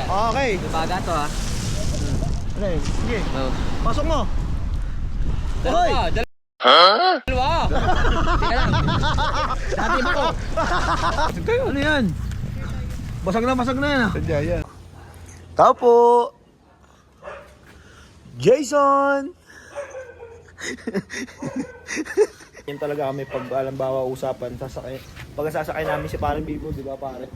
Okay. Baga to ha. Ano yun? Sige. Oh. Pasok mo. Hoy! Dalawa! Teka lang. Dati ba ko? Ano yan? Basag na yan ah. Sadya yan. Tao po! Jason! Yan talaga kami pag alambawa usapan sasakay. Pag sasakay namin si parang Bibo, di ba pare?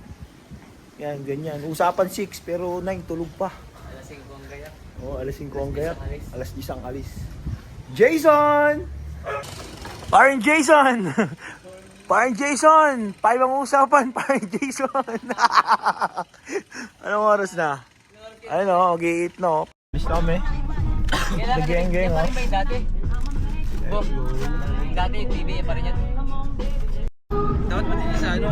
Yan, ganyan. Usapan 6 pero 9 tulog pa. Alas 5 ang gaya. Oo, alas 5 ang gaya. Alas 10 ang alis. Jason! Parang Jason! Parang Jason! 5 ang usapan, parang Jason! Anong oras na? Ano, mag-i-eat no? Alis na kami. Nag-geng-geng oh. Yung dati. Boss, dati yung TV pa rin yan. Dapat pa din sa ano.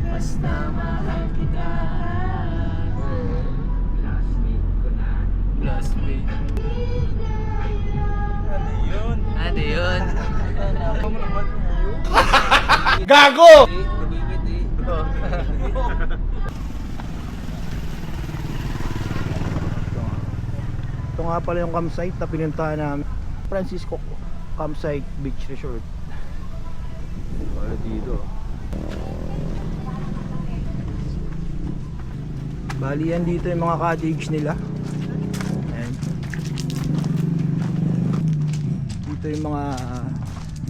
Basta mahal kita. Last week. Ano yun? Ano yun? Gago! Nabibit eh. Ito nga pala yung campsite na pinuntahan namin. Francisco Campsite Beach Resort. Wala dito. Bali yan dito yung mga cottage nila. Ayan. Dito yung mga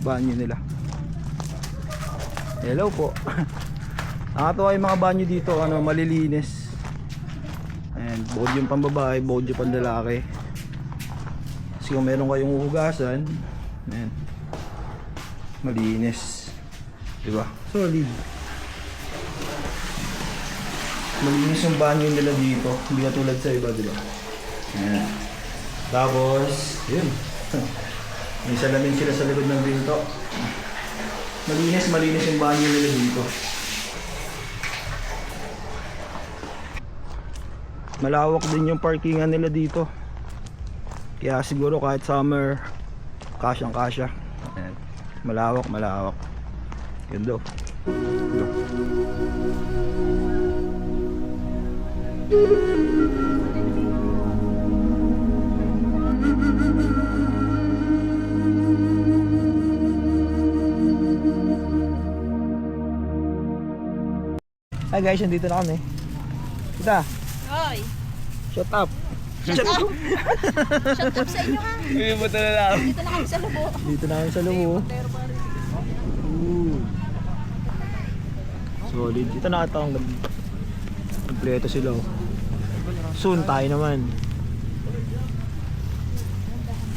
banyo nila. Hello po. Nakakatawa yung mga banyo dito, ano, malilinis. Ayan, bukod yung pambabae, bukod yung pandalaki. Kasi kung meron kayong uhugasan, ayan, malinis. Diba? Solid. Malinis yung banyo nila dito. Hindi katulad sa iba, diba? Ayan. Tapos, yun. May salamin sila sa likod ng pinto. Malinis yung banyo nila dito. Malawak din yung parkingan nila dito. Kaya siguro kahit summer, kasyang kasya. Ayan. Malawak. Ganda. Hi guys, nandito na kami. Kita. Hoy! Shut up. Shut up! Shut up sa inyo ha! Hindi mo talaga. Dito na kami sa lubo. Dito na kami sa lumo. Solid. Dito nakita ang kompleto sila. Soon tayo naman.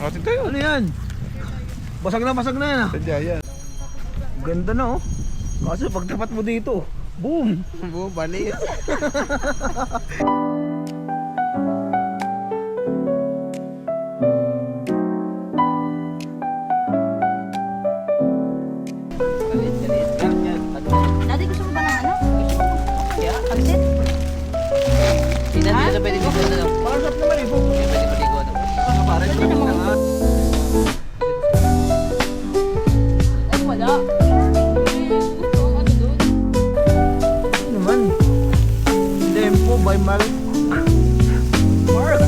Atin tayo. Ano yan? Basag na yan ah. Sadya yan. Ganda na oh. Kasi pagtapat mo dito, boom! Balik. Dati gusto mo ba ng ano? Pansit? Hindi na pwede ko na lang. Parang naman eh, boom! Pwede ko na. Pwede naman. Ay, wala. Gusto ang ano doon? Ano naman? Tempo by Mark. Mark!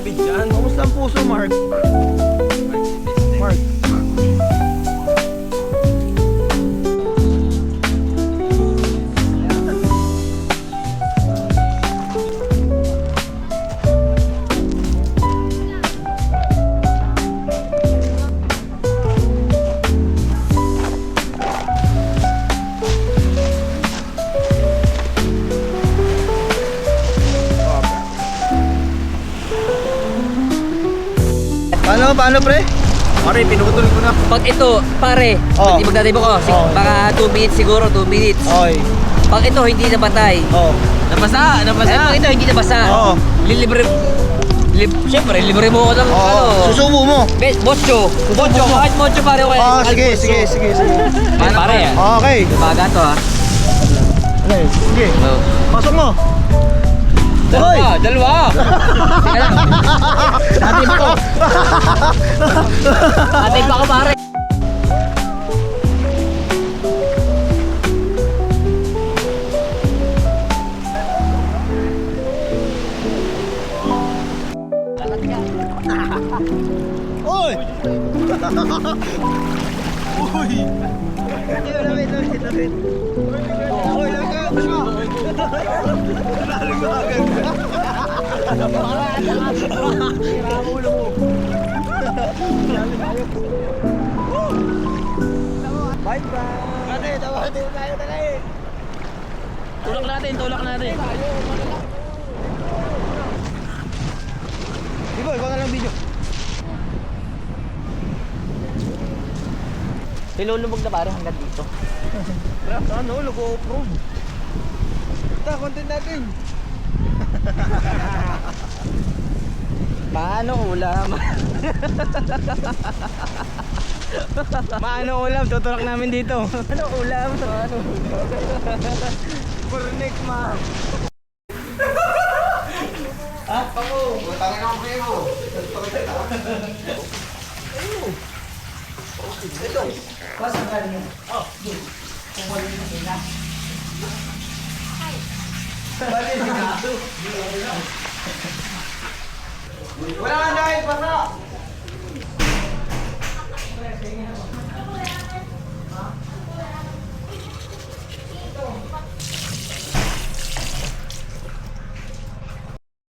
Bidyan. Kamusta ang puso, Mark? Mark. Paano pre? Pare, pinutol ko na. Pag ito, pare, Oh. hindi magdadrive ko. Oh. Baka 2 minutes siguro, 2 minutes. Okay. Pag ito, hindi nabatay. Oh. Nabasa. Pag ito, hindi nabasa. Oo. Siyempre, libre mo ako ng Oh. ano. Susubo mo. Bocho. Kahit bocho pare ko. Sige. Pare yan. Okay. Baga to ha. Okay, sige. Oh. Pasok mo. Dalawa. Teka lang. Dati ba ko? Dati ba ko pare? Uy! Ulit. Uy, lagat siya! Lalim na agad. Sira ang ulo mo. Bye-bye! Ate, tawatin tayo tayo. Tulak natin, tulak natin. Ibo, ikaw na lang video. Ilulubog na pare hanggang dito. Ano, nag-o-off-road. Ito, content natin. Paano ulam? Paano ulam? Tutulak namin dito. Ano ulam? Paano ulam? Burnik, ma. Ah, pango. Utangin ako kayo mo. Ito. Basta galing. Oh, good. Kung wala na sila. Bali, sigado. Wala nga dahil, basta.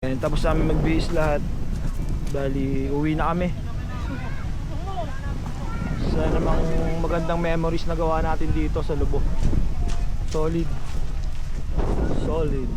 Ayan, tapos namin magbihis lahat. Bali, uwi na kami. Sana namang magandang memories na gawa natin dito sa Lubok. Solid. Solid.